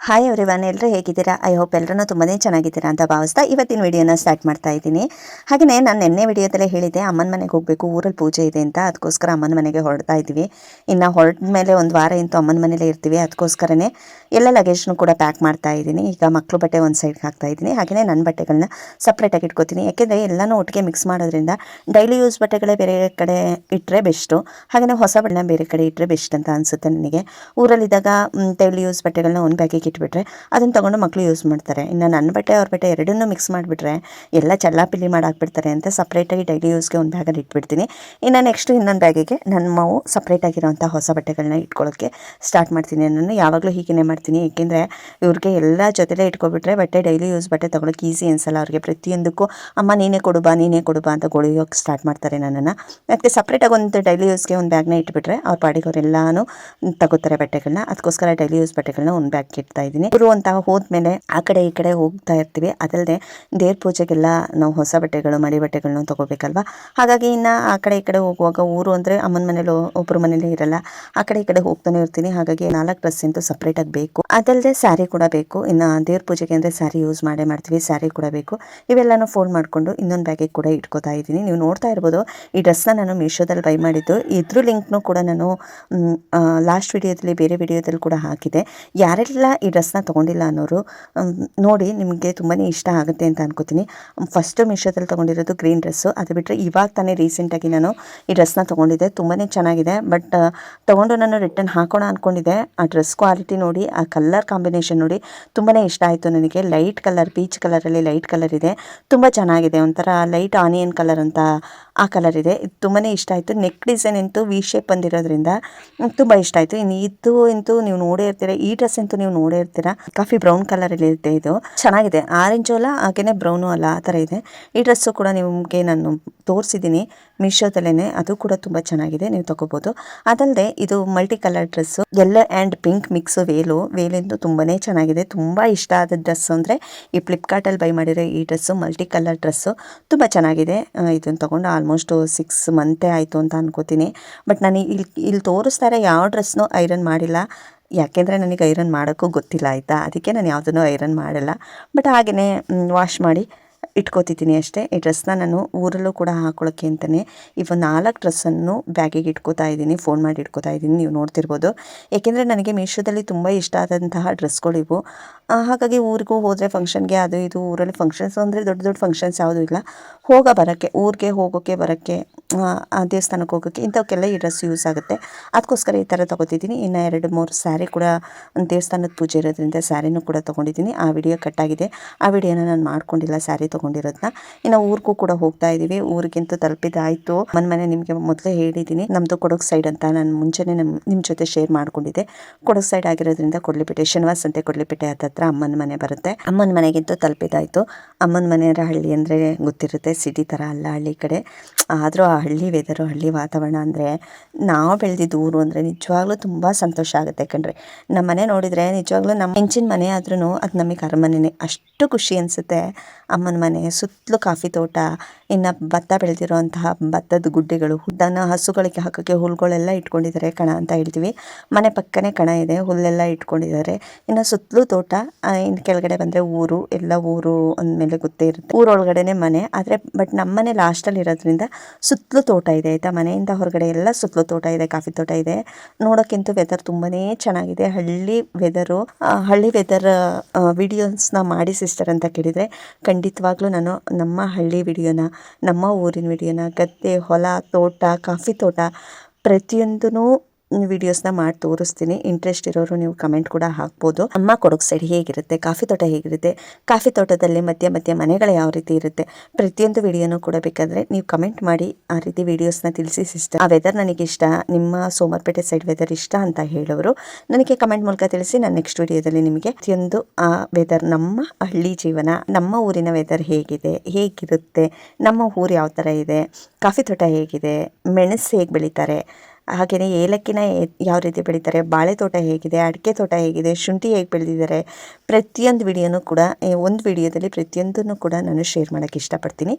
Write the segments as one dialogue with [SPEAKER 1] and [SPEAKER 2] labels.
[SPEAKER 1] Hi everyone, ಎಲ್ಲರೂ ಹೇಗಿದ್ದೀರಾ? I hope ಎಲ್ಲರೂ ತುಂಬಾ ಚೆನ್ನಾಗಿದ್ದೀರಾ ಅಂತ ಭಾವಿಸ್ತಾ ಇವತ್ತಿನ ವಿಡಿಯೋನ ಸ್ಟಾರ್ಟ್ ಮಾಡ್ತಾ ಇದ್ದೀನಿ. ಹಾಗೆಯೇ ನಾನು ನಿನ್ನೆ ವಿಡಿಯೋದಲ್ಲೇ ಹೇಳಿದ್ದೆ ಅಮ್ಮನ ಮನೆಗೆ ಹೋಗಬೇಕು, ಊರಲ್ಲಿ ಪೂಜೆ ಇದೆ ಅಂತ. ಅದಕ್ಕೋಸ್ಕರ ಅಮ್ಮನ ಮನೆಗೆ ಹೊರಡ್ತಾ ಇದ್ದೀವಿ. ಇನ್ನು ಹೊರಟ ಮೇಲೆ ಒಂದು ವಾರ ಇಂತೂ ಅಮ್ಮನ ಮನೇಲೇ ಇರ್ತೀವಿ. ಅದಕ್ಕೋಸ್ಕರನೇ ಎಲ್ಲ ಲಗೇಜ್ನು ಕೂಡ ಪ್ಯಾಕ್ ಮಾಡ್ತಾ ಇದ್ದೀನಿ. ಈಗ ಮಕ್ಕಳು ಬಟ್ಟೆ ಒಂದು ಸೈಡ್ಗೆ ಹಾಕ್ತಾ ಇದ್ದೀನಿ. ಹಾಗೆಯೇ ನನ್ನ ಬಟ್ಟೆಗಳನ್ನ ಸಪ್ರೇಟಾಗಿ ಇಟ್ಕೋತೀನಿ. ಯಾಕೆಂದರೆ ಎಲ್ಲನೂ ಒಟ್ಟಿಗೆ ಮಿಕ್ಸ್ ಮಾಡೋದ್ರಿಂದ ಡೈಲಿ ಯೂಸ್ ಬಟ್ಟೆಗಳೇ ಬೇರೆ ಕಡೆ ಇಟ್ಟರೆ ಬೆಸ್ಟು, ಹಾಗೆಯೇ ಹೊಸ ಬಟ್ಟೆನ ಬೇರೆ ಕಡೆ ಇಟ್ಟರೆ ಬೆಸ್ಟ್ ಅಂತ ಅನಿಸುತ್ತೆ ನನಗೆ. ಊರಲ್ಲಿದ್ದಾಗ ಡೈಲಿ ಯೂಸ್ ಬಟ್ಟೆಗಳನ್ನ ಒಂದು ಬ್ಯಾಗಿಗೆ ಇಟ್ಬಿಟ್ರೆ ಅದನ್ನು ತೊಗೊಂಡು ಮಕ್ಕಳು ಯೂಸ್ ಮಾಡ್ತಾರೆ. ಇನ್ನು ನನ್ನ ಬಟ್ಟೆ ಅವ್ರ ಬಟ್ಟೆ ಎರಡನ್ನೂ ಮಿಕ್ಸ್ ಮಾಡಿಬಿಟ್ರೆ ಎಲ್ಲ ಚಲ್ಲಾಪಿಲ್ಲಿ ಮಾಡಾಕ್ಬಿಡ್ತಾರೆ ಅಂತ ಸಪ್ರೇಟಾಗಿ ಡೈಲಿ ಯೂಸ್ಗೆ ಒಂದು ಬ್ಯಾಗಲ್ಲಿ ಇಟ್ಬಿಡ್ತೀನಿ. ಇನ್ನು ನೆಕ್ಸ್ಟು ಇನ್ನೊಂದು ಬ್ಯಾಗಿಗೆ ನನ್ನ ಮಾವು ಸಪ್ರೇಟಾಗಿರೋಂಥ ಹೊಸ ಬಟ್ಟೆಗಳನ್ನ ಇಟ್ಕೊಳ್ಳೋಕ್ಕೆ ಸ್ಟಾರ್ಟ್ ಮಾಡ್ತೀನಿ. ನಾನು ಯಾವಾಗಲೂ ಹೀಗೇ ಮಾಡ್ತೀನಿ. ಏಕೆಂದರೆ ಇವ್ರಿಗೆ ಎಲ್ಲ ಜೊತೆಲೇ ಇಟ್ಕೊಬಿಟ್ರೆ ಬಟ್ಟೆ ಡೈಲಿ ಯೂಸ್ ಬಟ್ಟೆ ತೊಗೊಳಕ್ಕೆ ಈಸಿ ಅನಿಸಲ್ಲ ಅವ್ರಿಗೆ. ಪ್ರತಿಯೊಂದಕ್ಕೂ ಅಮ್ಮ ನೀನೇ ಕೊಡು ಬಾ ಅಂತ ಗೊಳಿಯೋಕ್ಕೆ ಸ್ಟಾರ್ಟ್ ಮಾಡ್ತಾರೆ ನನ್ನನ್ನು. ಅದಕ್ಕೆ ಸಪ್ರೇಟಾಗಿ ಒಂದು ಡೈಲಿ ಯೂಸ್ಗೆ ಒಂದು ಬ್ಯಾಗ್ನ ಇಟ್ಬಿಟ್ರೆ ಅವ್ರ ಪಾಡಿಗೆ ಅವರೆಲ್ಲನೂ ತಗೋತಾರೆ ಬಟ್ಟೆಗಳನ್ನ. ಅದಕ್ಕೋಸ್ಕರ ಡೈಲಿ ಯೂಸ್ ಬಟ್ಟೆಗಳನ್ನ ಒಂದು ಬ್ಯಾಗ್ ಇಡ್ತಾ ಇದ್ದೀನಿ. ಊರು ಅಂತ ಹೋದ್ಮೇಲೆ ಆ ಕಡೆ ಈ ಕಡೆ ಹೋಗ್ತಾ ಇರ್ತೀವಿ. ಅದಲ್ಲದೆ ದೇವ್ರ ಪೂಜೆಗೆಲ್ಲ ನಾವು ಹೊಸ ಬಟ್ಟೆಗಳು ಮಡಿ ಬಟ್ಟೆಗಳನ್ನ ತೊಗೋಬೇಕಲ್ವ. ಹಾಗಾಗಿ ಇನ್ನು ಆ ಕಡೆ ಈ ಕಡೆ ಹೋಗುವಾಗ ಊರು ಅಂದರೆ ಅಮ್ಮನ ಮನೇಲಿ ಒಬ್ಬರು ಮನೇಲಿ ಇರಲ್ಲ, ಆ ಕಡೆ ಈ ಕಡೆ ಹೋಗ್ತಾನೆ ಇರ್ತೀನಿ. ಹಾಗಾಗಿ 4 ಡ್ರೆಸ್ ಅಂತೂ ಸಪ್ರೇಟಾಗಿ ಬೇಕು. ಅದಲ್ಲದೆ ಸ್ಯಾರಿ ಕೂಡ ಬೇಕು. ಇನ್ನು ದೇವ್ರ ಪೂಜೆಗೆ ಅಂದರೆ ಸ್ಯಾರಿ ಯೂಸ್ ಮಾಡ್ತೀವಿ, ಸ್ಯಾರಿ ಕೂಡ ಬೇಕು. ಇವೆಲ್ಲನೂ ಫೋಲ್ಡ್ ಮಾಡಿಕೊಂಡು ಇನ್ನೊಂದು ಬ್ಯಾಗಿಗೆ ಕೂಡ ಇಟ್ಕೋತಾ ಇದ್ದೀನಿ. ನೀವು ನೋಡ್ತಾ ಇರ್ಬೋದು, ಈ ಡ್ರೆಸ್ನ ನಾನು ಮೀಶೋದಲ್ಲಿ ಬೈ ಮಾಡಿದ್ದು. ಇದ್ರ ಲಿಂಕ್ನು ಕೂಡ ನಾನು ಲಾಸ್ಟ್ ವಿಡಿಯೋದಲ್ಲಿ ಬೇರೆ ವಿಡಿಯೋದಲ್ಲಿ ಕೂಡ ಹಾಕಿದೆ. ಯಾರೆಲ್ಲ ಈ ಡ್ರೆಸ್ನ ತೊಗೊಂಡಿಲ್ಲ ಅನ್ನೋರು ನೋಡಿ, ನಿಮಗೆ ತುಂಬಾ ಇಷ್ಟ ಆಗುತ್ತೆ ಅಂತ ಅನ್ಕೋತೀನಿ. ಫಸ್ಟು ಮೀಶೋದಲ್ಲಿ ತೊಗೊಂಡಿರೋದು ಗ್ರೀನ್ ಡ್ರೆಸ್ಸು. ಅದು ಬಿಟ್ಟರೆ ಇವಾಗ ತಾನೇ ರೀಸೆಂಟಾಗಿ ನಾನು ಈ ಡ್ರೆಸ್ನ ತೊಗೊಂಡಿದ್ದೆ. ತುಂಬಾ ಚೆನ್ನಾಗಿದೆ. ಬಟ್ ತೊಗೊಂಡು ನಾನು ರಿಟರ್ನ್ ಹಾಕೋಣ ಅಂದ್ಕೊಂಡಿದ್ದೆ. ಆ ಡ್ರೆಸ್ ಕ್ವಾಲಿಟಿ ನೋಡಿ, ಆ ಕಲರ್ ಕಾಂಬಿನೇಷನ್ ನೋಡಿ ತುಂಬಾ ಇಷ್ಟ ಆಯಿತು ನನಗೆ. ಲೈಟ್ ಕಲರ್, ಪೀಚ್ ಕಲರಲ್ಲಿ ಲೈಟ್ ಕಲರ್ ಇದೆ, ತುಂಬ ಚೆನ್ನಾಗಿದೆ. ಒಂಥರ ಲೈಟ್ ಆನಿಯನ್ ಕಲರ್ ಅಂತ ಆ ಕಲರ್ ಇದೆ. ಇದು ತುಂಬಾ ಇಷ್ಟ ಆಯಿತು. ನೆಕ್ ಡಿಸೈನ್ ಅಂತೂ ವಿ ಶೇಪ್ ಬಂದಿರೋದ್ರಿಂದ ತುಂಬ ಇಷ್ಟ ಆಯಿತು. ಇನ್ನು ಇದು ಅಂತೂ ನೀವು ನೋಡೇ ಇರ್ತೀರ, ಈ ಡ್ರೆಸ್ ಅಂತೂ ನೀವು ನೋಡೇ ಇರ್ತೀರ. ಕಾಫಿ ಬ್ರೌನ್ ಕಲರಲ್ಲಿ ಇರುತ್ತೆ. ಇದು ಚೆನ್ನಾಗಿದೆ. ಆರೆಂಜು ಅಲ್ಲ, ಹಾಗೆಯೇ ಬ್ರೌನು ಅಲ್ಲ, ಆ ಥರ ಇದೆ. ಈ ಡ್ರೆಸ್ಸು ಕೂಡ ನಿಮಗೆ ನಾನು ತೋರಿಸಿದ್ದೀನಿ ಮೀಶೋದಲ್ಲೇ. ಅದು ಕೂಡ ತುಂಬ ಚೆನ್ನಾಗಿದೆ, ನೀವು ತೊಗೋಬೋದು. ಅದಲ್ಲದೆ ಇದು multi colour dress, yellow and pink mix ವೇಲಂತೂ ತುಂಬಾ ಚೆನ್ನಾಗಿದೆ. ತುಂಬ ಇಷ್ಟ ಆದ ಡ್ರೆಸ್ ಅಂದರೆ ಈ ಫ್ಲಿಪ್ಕಾರ್ಟಲ್ಲಿ ಬೈ ಮಾಡಿರೋ ಈ ಡ್ರೆಸ್ಸು, ಮಲ್ಟಿ ಕಲರ್ ಡ್ರೆಸ್ಸು ತುಂಬ ಚೆನ್ನಾಗಿದೆ. ಇದನ್ನು ತೊಗೊಂಡು ಆಲ್ಮೋಸ್ಟ್ 6 ಮಂತೇ ಆಯಿತು ಅಂತ ಅನ್ಕೋತೀನಿ. ಬಟ್ ನಾನು ಇಲ್ಲಿ ತೋರಿಸ್ತಾರೆ ಯಾವ ಡ್ರೆಸ್ನೂ ಐರನ್ ಮಾಡಿಲ್ಲ. ಯಾಕೆಂದರೆ ನನಗೆ ಐರನ್ ಮಾಡೋಕ್ಕೂ ಗೊತ್ತಿಲ್ಲ, ಆಯಿತಾ. ಅದಕ್ಕೆ ನಾನು ಯಾವುದನ್ನು ಐರನ್ ಮಾಡಲ್ಲ. ಬಟ್ ಹಾಗೆಯೇ ವಾಶ್ ಮಾಡಿ ಇಟ್ಕೋತಿದ್ದೀನಿ ಅಷ್ಟೇ. ಈ ಡ್ರೆಸ್ನ ನಾನು ಊರಲ್ಲೂ ಕೂಡ ಹಾಕೊಳ್ಳೋಕ್ಕೆ ಅಂತಲೇ ಇವು 4 ಡ್ರೆಸ್ಸನ್ನು ಬ್ಯಾಗಿಗೆ ಇಟ್ಕೋತಾ ಇದ್ದೀನಿ, ಫೋನ್ ಮಾಡಿ ಇಟ್ಕೋತಾ ಇದ್ದೀನಿ. ನೀವು ನೋಡ್ತಿರ್ಬೋದು. ಏಕೆಂದರೆ ನನಗೆ ಮೀಶೋದಲ್ಲಿ ತುಂಬ ಇಷ್ಟ ಆದಂತಹ ಡ್ರೆಸ್ಗಳಿವು. ಹಾಗಾಗಿ ಊರಿಗೂ ಹೋದರೆ ಫಂಕ್ಷನ್ಗೆ ಅದು ಇದು, ಊರಲ್ಲಿ ಫಂಕ್ಷನ್ಸ್ ಅಂದರೆ ದೊಡ್ಡ ದೊಡ್ಡ ಫಂಕ್ಷನ್ಸ್ ಯಾವುದೂ ಇಲ್ಲ, ಬರೋಕ್ಕೆ, ಊರಿಗೆ ಹೋಗೋಕ್ಕೆ ಬರೋಕ್ಕೆ, ದೇವಸ್ಥಾನಕ್ಕೆ ಹೋಗೋಕ್ಕೆ, ಇಂಥವಕ್ಕೆಲ್ಲ ಈ ಡ್ರೆಸ್ ಯೂಸ್ ಆಗುತ್ತೆ. ಅದಕ್ಕೋಸ್ಕರ ಈ ಥರ ತೊಗೋತಿದ್ದೀನಿ. ಇನ್ನು 2-3 ಸ್ಯಾರಿ ಕೂಡ ದೇವಸ್ಥಾನದ ಪೂಜೆ ಇರೋದ್ರಿಂದ ಸ್ಯಾರಿನೂ ಕೂಡ ತೊಗೊಂಡಿದ್ದೀನಿ. ಆ ವಿಡಿಯೋ ಕಟ್ಟಾಗಿದೆ, ಆ ವಿಡಿಯೋನ ನಾನು ಮಾಡ್ಕೊಂಡಿಲ್ಲ ಸ್ಯಾರಿ ತೊಗೊಂಡಿರೋದನ್ನ. ಇನ್ನು ಊರಿಗೂ ಕೂಡ ಹೋಗ್ತಾ ಇದ್ದೀವಿ. ಊರಿಗಿಂತೂ ತಲುಪಿದಾಯಿತು. ಮನೆ ನಿಮಗೆ ಮೊದಲೇ ಹೇಳಿದ್ದೀನಿ, ನಮ್ಮದು ಕೊಡಗು ಸೈಡ್ ಅಂತ. ನಾನು ಮುಂಚೆನೇ ನಿಮ್ಮ ಜೊತೆ ಶೇರ್ ಮಾಡ್ಕೊಂಡಿದ್ದೆ. ಕೊಡಗು ಸೈಡ್ ಆಗಿರೋದ್ರಿಂದ ಕೊಡ್ಲಿಪೇಟೆ, ಶನಿವಾರ ಸಂತೆ ಕೊಡ್ಲಿಪೇಟೆ ಹತ್ರ ಅಮ್ಮನ ಮನೆ ಬರುತ್ತೆ. ಅಮ್ಮನ ಮನೆಗಿಂತೂ ತಲುಪಿದಾಯಿತು. ಅಮ್ಮನ ಮನೆ ಹಳ್ಳಿ ಅಂದರೆ ಗೊತ್ತಿರುತ್ತೆ, ಸಿಟಿ ಥರ ಅಲ್ಲ ಹಳ್ಳಿ ಕಡೆ. ಆದರೂ ಆ ಹಳ್ಳಿ ವೆದರು, ಹಳ್ಳಿ ವಾತಾವರಣ ಅಂದರೆ, ನಾವು ಬೆಳೆದಿದ್ದು ಊರು ಅಂದರೆ ನಿಜವಾಗ್ಲೂ ತುಂಬ ಸಂತೋಷ ಆಗುತ್ತೆ ಕಣ್ರಿ. ನಮ್ಮ ಮನೆ ನೋಡಿದರೆ ನಿಜವಾಗ್ಲೂ ನಮ್ಮ ಹೆಂಚಿನ ಮನೆ ಆದ್ರೂ ಅದು ನಮಗೆ ಅರಮನೆನೇ, ಅಷ್ಟು ಖುಷಿ ಅನಿಸುತ್ತೆ. ಅಮ್ಮನ ಮನೆ ಸುತ್ತಲೂ ಕಾಫಿ ತೋಟ, ಇನ್ನು ಭತ್ತ ಬೆಳೆದಿರೋಂತಹ ಭತ್ತದ ಗುಡ್ಡೆಗಳು, ದನ ಹಸುಗಳಿಗೆ ಹಾಕೋಕ್ಕೆ ಹುಲ್ಲುಗಳೆಲ್ಲ ಇಟ್ಕೊಂಡಿದ್ದಾರೆ. ಕಣ ಅಂತ ಹೇಳ್ತೀವಿ. ಮನೆ ಪಕ್ಕನೇ ಕಣ ಇದೆ, ಹುಲ್ಲೆಲ್ಲ ಇಟ್ಕೊಂಡಿದ್ದಾರೆ. ಇನ್ನು ಸುತ್ತಲೂ ತೋಟ. ಇನ್ನು ಕೆಳಗಡೆ ಬಂದರೆ ಊರು, ಎಲ್ಲ ಊರು ಅಂದಮೇಲೆ ಗೊತ್ತೇ ಇರುತ್ತೆ. ಊರೊಳಗಡೆನೆ ಮನೆ ಆದರೆ, ಬಟ್ ನಮ್ಮ ಮನೆ ಲಾಸ್ಟಲ್ಲಿ ಇರೋದ್ರಿಂದ ಸುತ್ತಲೂ ತೋಟ ಇದೆ, ಆಯಿತಾ. ಮನೆಯಿಂದ ಹೊರಗಡೆ ಎಲ್ಲ ಸುತ್ತಲೂ ತೋಟ ಇದೆ, ಕಾಫಿ ತೋಟ ಇದೆ. ನೋಡೋಕ್ಕಂತೂ ವೆದರ್ ತುಂಬಾ ಚೆನ್ನಾಗಿದೆ. ಹಳ್ಳಿ ವೆದರ್ ವಿಡಿಯೋಸ್ನ ಮಾಡಿ ಸಿಸ್ಟರ್ ಅಂತ ಕೇಳಿದರೆ ಖಂಡಿತವಾಗ್ಲೂ ನಾನು ನಮ್ಮ ಹಳ್ಳಿ ವಿಡಿಯೋನ, ನಮ್ಮ ಊರಿನ ವಿಡಿಯೋನ, ಗದ್ದೆ, ಹೊಲ, ತೋಟ, ಕಾಫಿ ತೋಟ ಪ್ರತಿಯೊಂದೂ ವಿಡಿಯೋಸ್ನ ಮಾಡಿ ತೋರಿಸ್ತೀನಿ. ಇಂಟ್ರೆಸ್ಟ್ ಇರೋರು ನೀವು ಕಮೆಂಟ್ ಕೂಡ ಹಾಕ್ಬೋದು. ಅಮ್ಮ ಕೊಡಗು ಸೈಡ್ ಹೇಗಿರುತ್ತೆ, ಕಾಫಿ ತೋಟ ಹೇಗಿರುತ್ತೆ, ಕಾಫಿ ತೋಟದಲ್ಲಿ ಮಧ್ಯ ಮನೆಗಳು ಯಾವ ರೀತಿ ಇರುತ್ತೆ, ಪ್ರತಿಯೊಂದು ವಿಡಿಯೋನೂ ಕೂಡ ಬೇಕಾದರೆ ನೀವು ಕಮೆಂಟ್ ಮಾಡಿ ಆ ರೀತಿ ವಿಡಿಯೋಸ್ನ ತಿಳಿಸಿ ಸಿಸ್ಟರ್. ಆ ವೆದರ್ ನನಗಿಷ್ಟ, ನಿಮ್ಮ ಸೋಮವಾರಪೇಟೆ ಸೈಡ್ ವೆದರ್ ಇಷ್ಟ ಅಂತ ಹೇಳೋರು ನನಗೆ ಕಮೆಂಟ್ ಮೂಲಕ ತಿಳಿಸಿ. ನಾನು ನೆಕ್ಸ್ಟ್ ವಿಡಿಯೋದಲ್ಲಿ ನಿಮಗೆ ಪ್ರತಿಯೊಂದು ಆ ವೆದರ್, ನಮ್ಮ ಹಳ್ಳಿ ಜೀವನ, ನಮ್ಮ ಊರಿನ ವೆದರ್ ಹೇಗಿರುತ್ತೆ, ನಮ್ಮ ಊರು ಯಾವ ಥರ ಇದೆ, ಕಾಫಿ ತೋಟ ಹೇಗಿದೆ, ಮೆಣಸು ಹೇಗೆ ಬೆಳೀತಾರೆ, ಹಾಗೆಯೇ ಏಲಕ್ಕಿನ ಯಾವ ರೀತಿ ಬೆಳೀತಾರೆ, ಬಾಳೆ ತೋಟ ಹೇಗಿದೆ, ಅಡಿಕೆ ತೋಟ ಹೇಗಿದೆ, ಶುಂಠಿ ಹೇಗೆ ಬೆಳೆದಿದ್ದಾರೆ, ಪ್ರತಿಯೊಂದು ವಿಡಿಯೋನೂ ಕೂಡ ಒಂದು ವಿಡಿಯೋದಲ್ಲಿ ಪ್ರತಿಯೊಂದನ್ನು ಕೂಡ ನಾನು ಶೇರ್ ಮಾಡೋಕ್ಕೆ ಇಷ್ಟಪಡ್ತೀನಿ.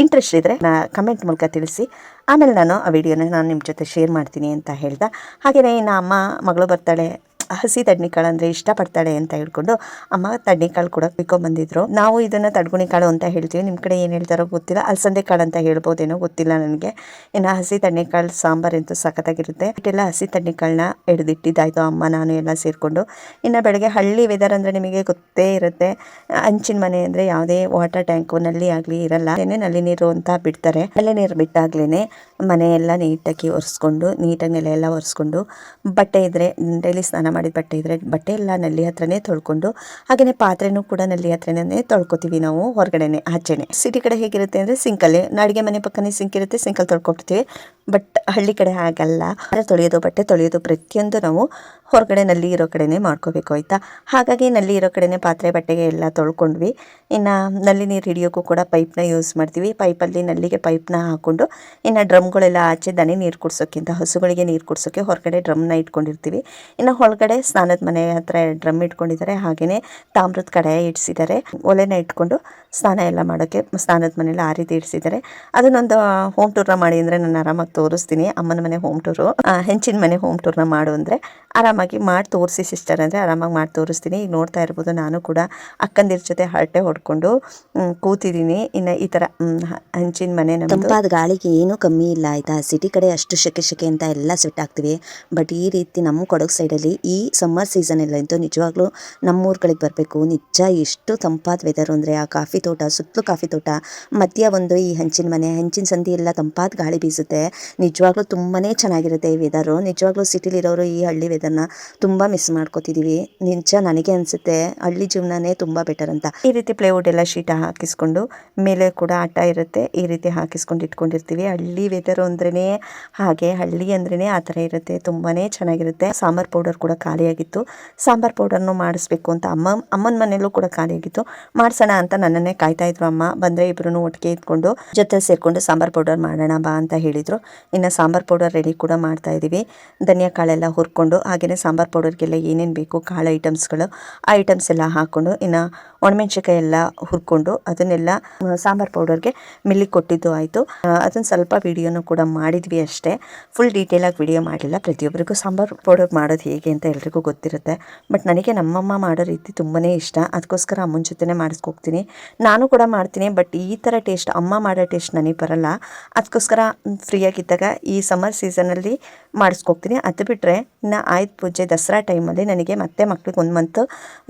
[SPEAKER 1] ಇಂಟ್ರೆಸ್ಟ್ ಇದ್ದರೆ ಕಮೆಂಟ್ ಮೂಲಕ ತಿಳಿಸಿ. ಆಮೇಲೆ ನಾನು ಆ ವಿಡಿಯೋನ ನಿಮ್ಮ ಜೊತೆ ಶೇರ್ ಮಾಡ್ತೀನಿ ಅಂತ ಹೇಳ್ದೆ. ಹಾಗೆಯೇ ಇನ್ನು ಅಮ್ಮ ಮಗಳು ಬರ್ತಾಳೆ, ಹಸಿ ತಡ್ನಿಕಾಳು ಅಂದರೆ ಇಷ್ಟಪಡ್ತಾಳೆ ಅಂತ ಹೇಳ್ಕೊಂಡು ಅಮ್ಮ ತಡ್ನಿಕಾಳು ಕೂಡ ಬಂದಿದ್ರು. ನಾವು ಇದನ್ನು ತಡ್ಗುಣಿ ಕಾಳು ಅಂತ ಹೇಳ್ತೀವಿ, ನಿಮ್ಮ ಕಡೆ ಏನು ಹೇಳ್ತಾರೋ ಗೊತ್ತಿಲ್ಲ, ಅಲಸಂದೆ ಕಾಳು ಅಂತ ಹೇಳ್ಬೋದೇನೋ ಗೊತ್ತಿಲ್ಲ ನನಗೆ. ಇನ್ನು ಹಸಿ ತಡ್ನಿಕಾಳು ಸಾಂಬಾರು ಅಂತೂ ಸಖತ್ತಾಗಿರುತ್ತೆ. ಇಟ್ಟೆಲ್ಲ ಹಸಿ ತಡ್ನಿಕಾಳನ್ನ ಹಿಡಿದಿಟ್ಟಿದ್ದಾಯಿತು ಅಮ್ಮ ನಾನು ಎಲ್ಲ ಸೇರಿಕೊಂಡು. ಇನ್ನು ಬೆಳಗ್ಗೆ ಹಳ್ಳಿ ವೆದರ್ ಅಂದರೆ ನಿಮಗೆ ಗೊತ್ತೇ ಇರುತ್ತೆ, ಹಂಚಿನ ಮನೆ ಅಂದರೆ ಯಾವುದೇ ವಾಟರ್ ಟ್ಯಾಂಕು ನಲ್ಲಿ ಆಗಲಿ ಇರಲ್ಲ, ನಲ್ಲಿ ನೀರು ಅಂತ ಬಿಡ್ತಾರೆ. ನಲ್ಲಿ ನೀರು ಬಿಟ್ಟಾಗ್ಲೇ ಮನೆಯೆಲ್ಲ ನೀಟಾಗಿ ಒರೆಸ್ಕೊಂಡು, ನೀಟಾಗಿ ನೆಲ ಎಲ್ಲ ಒರೆಸ್ಕೊಂಡು, ಬಟ್ಟೆ ಇದ್ದರೆ ಡೈಲಿ ಸ್ನಾನ ಮಾಡಿದ ಬಟ್ಟೆ ಇದ್ದರೆ ಬಟ್ಟೆ ಎಲ್ಲ ನಲ್ಲಿ ಹತ್ರನೇ ತೊಳ್ಕೊಂಡು, ಹಾಗೆಯೇ ಪಾತ್ರೆನೂ ಕೂಡ ನಲ್ಲಿ ಹತ್ರನೇ ತೊಳ್ಕೊತೀವಿ ನಾವು, ಹೊರಗಡೆನೆ ಆಚೆನೆ. ಸಿಟಿ ಕಡೆ ಹೇಗಿರುತ್ತೆ ಅಂದರೆ ಸಿಂಕಲ್ಲಿ, ಅಡುಗೆ ಮನೆ ಪಕ್ಕನೇ ಸಿಂಕ್ ಇರುತ್ತೆ, ಸಿಂಕಲ್ಲಿ ತೊಳ್ಕೊಬಿಡ್ತೀವಿ. ಬಟ್ ಹಳ್ಳಿ ಕಡೆ ಹಾಗಲ್ಲ, ತೊಳೆಯೋದು ಬಟ್ಟೆ ತೊಳೆಯೋದು ಪ್ರತಿಯೊಂದು ನಾವು ಹೊರಗಡೆ ನಲ್ಲಿ ಇರೋ ಕಡೆನೇ ಮಾಡ್ಕೋಬೇಕು ಆಯಿತಾ. ಹಾಗಾಗಿ ನಲ್ಲಿ ಇರೋ ಕಡೆನೇ ಪಾತ್ರೆ ಬಟ್ಟೆಗೆ ಎಲ್ಲ ತೊಳ್ಕೊಂಡ್ವಿ. ಇನ್ನು ನಲ್ಲಿ ನೀರು ಹಿಡಿಯೋಕ್ಕೂ ಕೂಡ ಪೈಪ್ನ ಯೂಸ್ ಮಾಡ್ತೀವಿ. ಪೈಪಲ್ಲಿ ನಲ್ಲಿಗೆ ಪೈಪ್ನ ಹಾಕ್ಕೊಂಡು, ಇನ್ನು ಡ್ರಮ್ಗಳೆಲ್ಲ ಆಚೆ ದನಿ ನೀರು ಕುಡ್ಸೋಕ್ಕಿಂತ ಹಸುಗಳಿಗೆ ನೀರು ಕುಡ್ಸೋಕ್ಕೆ ಹೊರಗಡೆ ಡ್ರಮ್ನ ಇಟ್ಕೊಂಡಿರ್ತೀವಿ. ಇನ್ನು ಒಳಗಡೆ ಸ್ನಾನದ ಮನೆ ಹತ್ರ ಡ್ರಮ್ ಇಟ್ಕೊಂಡಿದ್ದಾರೆ, ಹಾಗೆಯೇ ತಾಮ್ರದ ಕಡೆ ಇಡಿಸಿದ್ದಾರೆ, ಒಲೆನ ಇಟ್ಕೊಂಡು ಸ್ನಾನ ಎಲ್ಲ ಮಾಡೋಕ್ಕೆ ಸ್ನಾನದ ಮನೇಲಿ ಆ ರೀತಿ ಇಡಿಸಿದ್ದಾರೆ. ಅದನ್ನೊಂದು ಹೋಮ್ ಟೂರ್ನ ಮಾಡಿ ಅಂದರೆ ನಾನು ಆರಾಮಾಗಿ ತೋರಿಸ್ತೀನಿ. ಅಮ್ಮನ ಮನೆ ಹೋಮ್ ಟೂರು, ಹೆಂಚಿನ ಮನೆ ಹೋಮ್ ಟೂರ್ನ ಮಾಡು ಅಂದರೆ ಆರಾಮಾಗಿ ಮಾಡಿ ತೋರಿಸಿ ಸಿಸ್ಟರ್ ಅಂದರೆ ಆರಾಮಾಗಿ ಮಾಡಿ ತೋರಿಸ್ತೀನಿ. ಈಗ ನೋಡ್ತಾ ಇರ್ಬೋದು, ನಾನು ಕೂಡ ಅಕ್ಕಂದಿರ ಜೊತೆ ಹರಟೆ ಹೊಡ್ಕೊಂಡು ಕೂತಿದ್ದೀನಿ. ಇನ್ನು ಈ ಥರ ಹಂಚಿನ ಮನೆ ತಂಪಾದ ಗಾಳಿಗೆ ಏನೂ ಕಮ್ಮಿ ಇಲ್ಲ ಆಯಿತಾ. ಸಿಟಿ ಕಡೆ ಅಷ್ಟು ಶೆಕೆ ಅಂತ ಎಲ್ಲ ಸೆಟ್ ಆಗ್ತೀವಿ, ಬಟ್ ಈ ರೀತಿ ನಮ್ಮ ಕೊಡಗು ಸೈಡಲ್ಲಿ ಈ ಸಮ್ಮರ್ ಸೀಸನಲ್ಲಂತೂ ನಿಜವಾಗ್ಲೂ ನಮ್ಮೂರ ಕಡೆಗೆ ಬರಬೇಕು. ನಿಜ ಎಷ್ಟು ತಂಪಾದ ವೆದರ್ ಅಂದರೆ, ಆ ಕಾಫಿ ತೋಟ, ಸುತ್ತಲೂ ಕಾಫಿ ತೋಟ, ಮಧ್ಯ ಒಂದು ಈ ಹಂಚಿನ ಮನೆ, ಹಂಚಿನ ಸಂದಿ ಎಲ್ಲ ತಂಪಾದ ಗಾಳಿ ಬೀಸುತ್ತೆ. ನಿಜವಾಗ್ಲೂ ತುಂಬಾ ಚೆನ್ನಾಗಿರುತ್ತೆ ಈ ವೆದರು. ನಿಜವಾಗ್ಲೂ ಸಿಟಿಲಿರೋರು ಈ ಹಳ್ಳಿ ವೆದರ್ನ ತುಂಬ ಮಿಸ್ ಮಾಡ್ಕೋತಿದ್ದೀವಿ. ನಿಜ ನನಗೆ ಅನಿಸುತ್ತೆ ಹಳ್ಳಿ ಜೀವನನೇ ತುಂಬ ಬೆಟರ್ ಅಂತ. ಈ ರೀತಿ ಪ್ಲೇವುಡ್ ಎಲ್ಲ ಶೀಟ ಹಾಕಿಸ್ಕೊಂಡು, ಮೇಲೆ ಕೂಡ ಆಟ ಇರುತ್ತೆ, ಈ ರೀತಿ ಹಾಕಿಸ್ಕೊಂಡು ಇಟ್ಕೊಂಡಿರ್ತೀವಿ. ಹಳ್ಳಿ ವೆದರು ಅಂದ್ರೇ ಹಾಗೆ, ಹಳ್ಳಿ ಅಂದ್ರೇ ಆ ಥರ ಇರುತ್ತೆ, ತುಂಬಾ ಚೆನ್ನಾಗಿರುತ್ತೆ. ಸಾಂಬಾರ್ ಪೌಡರ್ ಕೂಡ ಖಾಲಿಯಾಗಿತ್ತು, ಸಾಂಬಾರ್ ಪೌಡರ್ನು ಮಾಡಿಸ್ಬೇಕು ಅಂತ ಅಮ್ಮನ ಮನೆಯಲ್ಲೂ ಕೂಡ ಖಾಲಿಯಾಗಿತ್ತು. ಮಾಡಿಸೋಣ ಅಂತ ನನ್ನನ್ನೇ ಕಾಯ್ತಾ ಇದ್ರು ಅಮ್ಮ. ಬಂದರೆ ಇಬ್ಬರೂ ಒಟ್ಟಿಗೆ ಇದ್ಕೊಂಡು ಜೊತೆ ಸೇರಿಕೊಂಡು ಸಾಂಬಾರ್ ಪೌಡರ್ ಮಾಡೋಣ ಬಾ ಅಂತ ಹೇಳಿದರು. ಇನ್ನು ಸಾಂಬಾರ್ ಪೌಡರ್ ರೆಡಿ ಕೂಡ ಮಾಡ್ತಾ ಇದ್ದೀವಿ. ಧನಿಯಾ ಕಾಳೆಲ್ಲ ಹುರ್ಕೊಂಡು, ಹಾಗೆಯೇ ಸಾಂಬಾರ್ ಪೌಡರ್ಗೆಲ್ಲ ಏನೇನು ಬೇಕು ಕಾಳು ಐಟಮ್ಸ್ಗಳು, ಆ ಐಟಮ್ಸ್ ಎಲ್ಲ ಹಾಕ್ಕೊಂಡು, ಇನ್ನು ಒಣಮೆಣ್ಸಿಕಾಯಿ ಎಲ್ಲ ಹುರ್ಕೊಂಡು ಅದನ್ನೆಲ್ಲ ಸಾಂಬಾರ್ ಪೌಡರ್ಗೆ ಮಿಲ್ಲಿಗೆ ಕೊಟ್ಟಿದ್ದು ಆಯಿತು. ಅದನ್ನು ಸ್ವಲ್ಪ ವಿಡಿಯೋನು ಕೂಡ ಮಾಡಿದ್ವಿ ಅಷ್ಟೇ, ಫುಲ್ ಡೀಟೇಲಾಗಿ ವಿಡಿಯೋ ಮಾಡಲಿಲ್ಲ. ಪ್ರತಿಯೊಬ್ಬರಿಗೂ ಸಾಂಬಾರ್ ಪೌಡರ್ ಮಾಡೋದು ಹೇಗೆ ಅಂತ ಎಲ್ರಿಗೂ ಗೊತ್ತಿರುತ್ತೆ, ಬಟ್ ನನಗೆ ನಮ್ಮಮ್ಮ ಮಾಡೋ ರೀತಿ ತುಂಬಾ ಇಷ್ಟ, ಅದಕ್ಕೋಸ್ಕರ ಅಮ್ಮನ ಜೊತೆನೇ ಮಾಡಿಸ್ಕೋಗ್ತೀನಿ. ನಾನು ಕೂಡ ಮಾಡ್ತೀನಿ, ಬಟ್ ಈ ಥರ ಟೇಸ್ಟ್ ಅಮ್ಮ ಮಾಡೋ ಟೇಸ್ಟ್ ನನಗೆ ಬರಲ್ಲ. ಅದಕ್ಕೋಸ್ಕರ ಫ್ರೀಯಾಗಿದ್ದಾಗ ಈ ಸಮ್ಮರ್ ಸೀಸನಲ್ಲಿ ಮಾಡಿಸ್ಕೋಗ್ತೀನಿ. ಅದು ಬಿಟ್ಟರೆ ಇನ್ನು ಆಯುಧ ಪೂಜೆ, ದಸರಾ ಟೈಮಲ್ಲಿ ನನಗೆ ಮತ್ತೆ ಮಕ್ಳಿಗೆ 1 ಮಂತ್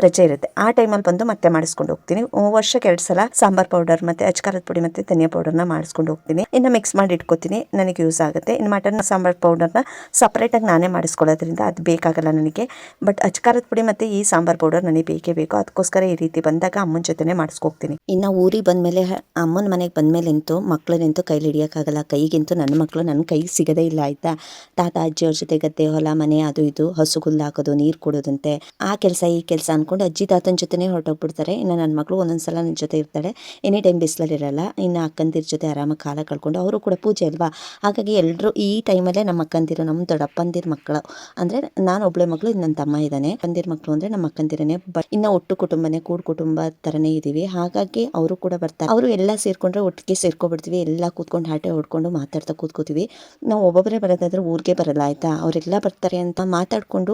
[SPEAKER 1] ರಜೆ ಇರುತ್ತೆ, ಆ ಟೈಮಲ್ಲಿ ಬಂದು ಮತ್ತೆ ಮಾಡಿಸ್ಕೊಂಡು ಹೋಗ್ತೀನಿ. ವರ್ಷಕ್ಕೆ 2 ಸಲ ಸಾಂಬಾರ್ ಪೌಡರ್ ಮತ್ತು ಅಚ್ಕಾರದ ಪುಡಿ ಮತ್ತು ಧನಿಯಾ ಪೌಡರ್ನ ಮಾಡಿಸ್ಕೊಂಡು ಹೋಗ್ತೀನಿ. ಇನ್ನು ಮಿಕ್ಸ್ ಮಾಡಿ ಇಟ್ಕೋತೀನಿ, ನನಗೆ ಯೂಸ್ ಆಗುತ್ತೆ. ಇನ್ನು ಮಟನ್ ಸಾಂಬಾರ್ ಪೌಡರ್ನ ಸಪ್ರೇಟಾಗಿ ನಾನೇ ಮಾಡಿಸ್ಕೊಳ್ಳೋದ್ರಿಂದ ಅದು ಬೇಕಾಗಲ್ಲ ನನಗೆ, ಬಟ್ ಅಚ್ಕಾರದ ಪುಡಿ ಮತ್ತು ಈ ಸಾಂಬಾರ್ ಪೌಡರ್ ನನಗೆ ಬೇಕೇ ಬೇಕು. ಅದಕ್ಕೋಸ್ಕರ ಈ ರೀತಿ ಬಂದಾಗ ಅಮ್ಮನ ಜೊತೆನೇ ಮಾಡಿಸ್ಕೋಗ್ತೀನಿ. ಇನ್ನು ಊರಿಗೆ ಬಂದಮೇಲೆ, ಅಮ್ಮನ ಮನೆಗೆ ಬಂದಮೇಲೆಂತೂ ಮಕ್ಕಳನ್ನಂತೂ ಕೈಲಿ ಹಿಡಿಯೋಕ್ಕಾಗಲ್ಲ. ಕೈಗಿಂತೂ ನನ್ನ ಮಕ್ಕಳು ನನ್ನ ಕೈಗೆ ಸಿಗೋದೇ ಇಲ್ಲ ಆಯಿತಾ. ತಾತ ಅಜ್ಜಿಯವ್ರ ಜೊತೆ ಗದ್ದೆ ಹೊಲ ಮನೆ ಅದು ಇದು ಹಸು ಹುಲ್ಲು ಹಾಕೋದು, ನೀರು ಕೊಡೋದಂತೆ, ಆ ಕೆಲಸ ಈ ಕೆಲಸ ಅಂದ್ಕೊಂಡು ಅಜ್ಜಿ ತಾತನ ಜೊತೆನೇ ಹೊರಟೋಗ್ಬಿಡ್ತಾರೆ. ಇನ್ನು ನನ್ನ ಮಗಳು ಒಂದೊಂದು ನನ್ನ ಜೊತೆ ಇರ್ತಾಳೆ, ಎನಿ ಟೈಮ್ ಬಿಸಿಲಲ್ಲಿರಲ್ಲ. ಇನ್ನು ಅಕ್ಕಂದಿರ ಜೊತೆ ಆರಾಮಾಗಿ ಕಾಲ ಕಳ್ಕೊಂಡು, ಅವರು ಕೂಡ ಪೂಜೆ ಅಲ್ವಾ, ಹಾಗಾಗಿ ಎಲ್ಲರೂ ಈ ಟೈಮಲ್ಲೇ ನಮ್ಮ ಅಕ್ಕಂದಿರು, ನಮ್ಮ ದೊಡ್ಡಪ್ಪಂದಿರ ಮಕ್ಕಳು ಅಂದರೆ ನಾನು ಒಬ್ಬಳೆ ಮಗಳು, ಇನ್ನು ನನ್ನ ತಮ್ಮ ಇದ್ದಾನೆ. ಅಕ್ಕಂದಿರ ಮಕ್ಕಳು ಅಂದರೆ ನಮ್ಮ ಅಕ್ಕಂದಿರನೇ, ಬಟ್ ಇನ್ನು ಒಟ್ಟು ಕುಟುಂಬನೇ, ಕೂಡು ಕುಟುಂಬ ಥರನೇ ಇದ್ದೀವಿ. ಹಾಗಾಗಿ ಅವರು ಕೂಡ ಬರ್ತಾರೆ, ಅವರು ಎಲ್ಲ ಸೇರಿಕೊಂಡ್ರೆ ಒಟ್ಟಿಗೆ ಸೇರ್ಕೊಬಿಡ್ತೀವಿ, ಎಲ್ಲ ಕೂತ್ಕೊಂಡು ಹಾಟೆ ಹೊಡ್ಕೊಂಡು ಮಾತಾಡ್ತಾ ಕೂತ್ಕೋತೀವಿ. ನಾವು ಒಬ್ಬೊಬ್ಬರೇ ಬರೋದಾದ್ರೆ ಊರಿಗೆ ಬರಲ್ಲ ಆಯಿತಾ, ಅವರೆಲ್ಲ ಬರ್ತಾರೆ ಅಂತ ಮಾತಾಡಿಕೊಂಡು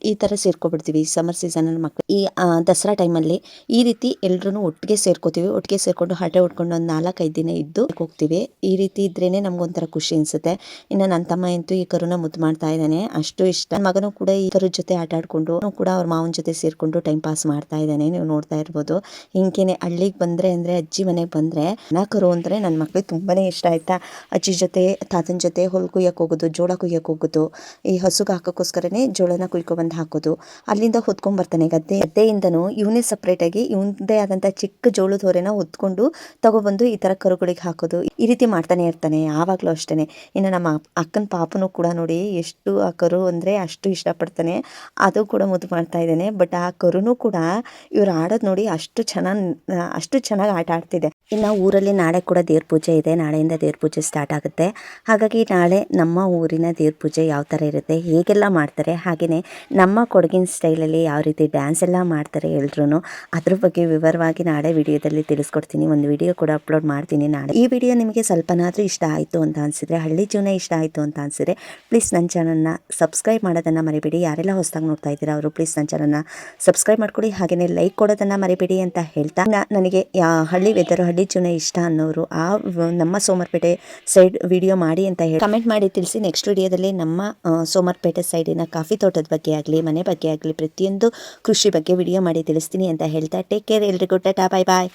[SPEAKER 1] ಈ ಥರ ಸೇರ್ಕೊಬಿಡ್ತೀವಿ. ಸಮ್ಮರ್ ಸೀಸನಲ್ಲಿ ಮಕ್ಕಳು ಈ ದಸರಾ ಟೈಮಲ್ಲಿ ಈ ರೀತಿ ಎಲ್ಲರೂ ಒಟ್ಟಿಗೆ ಸೇರ್ಕೋತೀವಿ. ಒಟ್ಟಿಗೆ ಸೇರ್ಕೊಂಡು ಹರಟೆ ಹೊಡ್ಕೊಂಡು ಒಂದು 4-5 ದಿನ ಇದ್ದು ಹೋಗ್ತೀವಿ. ಈ ರೀತಿ ಇದ್ರೇ ನಮ್ಗೊಂಥರ ಖುಷಿ ಅನಿಸುತ್ತೆ. ಇನ್ನು ನನ್ನ ತಮ್ಮ ಅಂತೂ ಈ ಕರುನ ಮುದ್ದು ಮಾಡ್ತಾ ಇದ್ದಾನೆ, ಅಷ್ಟು ಇಷ್ಟ. ನನ್ನ ಮಗನೂ ಕೂಡ ಈ ಕರು ಜೊತೆ ಆಟ ಆಡ್ಕೊಂಡು ಕೂಡ ಅವ್ರ ಮಾವನ ಜೊತೆ ಸೇರ್ಕೊಂಡು ಟೈಮ್ ಪಾಸ್ ಮಾಡ್ತಾ ಇದ್ದಾನೆ, ನೀವು ನೋಡ್ತಾ ಇರ್ಬೋದು. ಹಿಂಗೇನೆ ಹಳ್ಳಿಗೆ ಬಂದರೆ ಅಂದರೆ ಅಜ್ಜಿ ಮನೆಗೆ ಬಂದರೆ ಕರು ಅಂದರೆ ನನ್ನ ಮಕ್ಳಿಗೆ ತುಂಬಾ ಇಷ್ಟ ಆಯಿತಾ. ಅಜ್ಜಿ ಜೊತೆ ತಾತನ ಜೊತೆ ಹೊಲ್ ಕುಯ್ಯಕ್ಕೆ ಹೋಗೋದು, ಜೋಳ ಕುಯ್ಯಕ್ಕೆ ಹೋಗೋದು, ಈ ಹಸುಗೆ ಹಾಕೋಕ್ಕೋಸ್ಕರನೇ ಜೋಳನ ಕುಯ್ಕೊಬಂದು ಹಾಕೋದು, ಅಲ್ಲಿಂದ ಹೊತ್ಕೊಂಡ್ಬರ್ತಾನೆ ಗದ್ದೆಯಿಂದನೂ ಇವನೇ ಸಪ್ರೇಟಾಗಿ ಇವನದೇ ಆದಂಥ ಚಿಕ್ಕ ಜೋಳದ ಹೊರೆನ ಹೊತ್ಕೊಂಡು ತಗೊಬಂದು ಈ ಥರ ಕರುಗಳಿಗೆ ಹಾಕೋದು, ಈ ರೀತಿ ಮಾಡ್ತಾನೆ ಇರ್ತಾನೆ ಯಾವಾಗಲೂ ಅಷ್ಟೇ. ಇನ್ನು ನಮ್ಮ ಅಕ್ಕನ ಪಾಪನೂ ಕೂಡ ನೋಡಿ ಎಷ್ಟು ಆ ಕರು ಅಂದರೆ ಅಷ್ಟು ಇಷ್ಟಪಡ್ತಾನೆ, ಅದು ಕೂಡ ಮುದ್ದು ಮಾಡ್ತಾ ಇದ್ದಾನೆ. ಬಟ್ ಆ ಕರುನೂ ಕೂಡ ಇವ್ರು ಆಡೋದು ನೋಡಿ ಅಷ್ಟು ಚೆನ್ನಾಗಿ ಆಟ ಆಡ್ತಿದೆ. ಇನ್ನು ಊರಲ್ಲಿ ನಾಳೆ ಕೂಡ ದೇವ್ರ ಪೂಜೆ ಇದೆ. ನಾಳೆಯಿಂದ ದೇವ್ರ ಪೂಜೆ ಸ್ಟಾರ್ಟ್ ಆಗುತ್ತೆ. ಹಾಗಾಗಿ ನಾಳೆ ನಮ್ಮ ಊರಿನ ದೇವ್ರ ಪೂಜೆ ಯಾವ ಥರ ಇರುತ್ತೆ, ಹೇಗೆಲ್ಲ ಮಾಡ್ತಾರೆ, ಹಾಗೆಯೇ ನಮ್ಮ ಕೊಡಗಿನ ಸ್ಟೈಲಲ್ಲಿ ಯಾವ ರೀತಿ ಡ್ಯಾನ್ಸ್ ಎಲ್ಲ ಮಾಡ್ತಾರೆ ಎಲ್ರೂ, ಅದ್ರ ಬಗ್ಗೆ ವಿವರವಾಗಿ ನಾಳೆ ವಿಡಿಯೋದಲ್ಲಿ ತಿಳಿಸ್ಕೊಡ್ತೀನಿ. ಒಂದು ವಿಡಿಯೋ ಕೂಡ ಅಪ್ಲೋಡ್ ಮಾಡ್ತೀನಿ ನಾಳೆ. ಈ ವಿಡಿಯೋ ನಿಮಗೆ ಸ್ವಲ್ಪನಾದರೂ ಇಷ್ಟ ಆಯಿತು ಅಂತ ಅನಿಸಿದರೆ, ಹಳ್ಳಿ ಜೀವನ ಇಷ್ಟ ಆಯಿತು ಅಂತ ಅನಿಸಿದರೆ ಪ್ಲೀಸ್ ನನ್ನ ಚಾನಲ್ನ ಸಬ್ಸ್ಕ್ರೈಬ್ ಮಾಡೋದನ್ನು ಮರಿಬೇಡಿ. ಯಾರೆಲ್ಲ ಹೊಸದಾಗಿ ನೋಡ್ತಾ ಇದ್ದೀರಾ ಅವರು ಪ್ಲೀಸ್ ನನ್ನ ಚಾನಲ್ನ ಸಬ್ಸ್ಕ್ರೈಬ್ ಮಾಡ್ಕೊಳ್ಳಿ. ಹಾಗೆಯೇ ಲೈಕ್ ಕೊಡೋದನ್ನು ಮರಿಬೇಡಿ ಅಂತ ಹೇಳ್ತಾ, ನನಗೆ ಹಳ್ಳಿ ವೆದರು, ಹಳ್ಳಿ ಜೀವನ ಇಷ್ಟ ಅನ್ನೋರು ನಮ್ಮ ಸೋಮವಾರಪೇಟೆ ಸೈಡ್ ವಿಡಿಯೋ ಮಾಡಿ ಅಂತ ಹೇಳಿ ಕಮೆಂಟ್ ಮಾಡಿ ತಿಳಿಸಿ. ನೆಕ್ಸ್ಟ್ ವಿಡಿಯೋದಲ್ಲಿ ನಮ್ಮ ಸೋಮವಾರಪೇಟೆ ಸೈಡಿನ ಕಾಫಿ ತೋಟದ ಬಗ್ಗೆ ಆಗಲಿ, ಮನೆ ಬಗ್ಗೆ ಆಗಲಿ, ಪ್ರತಿಯೊಂದು ಕೃಷಿ ಬಗ್ಗೆ ವಿಡಿಯೋ ಮಾಡಿ ತಿಳಿಸ್ತೀನಿ ಅಂತ ಹೇಳ್ತಾ, ಟೇಕ್ ಕೇರ್ ಎಲ್ರಿಗೂ, ಟಾಟಾ, ಬಾಯ್ ಬಾಯ್.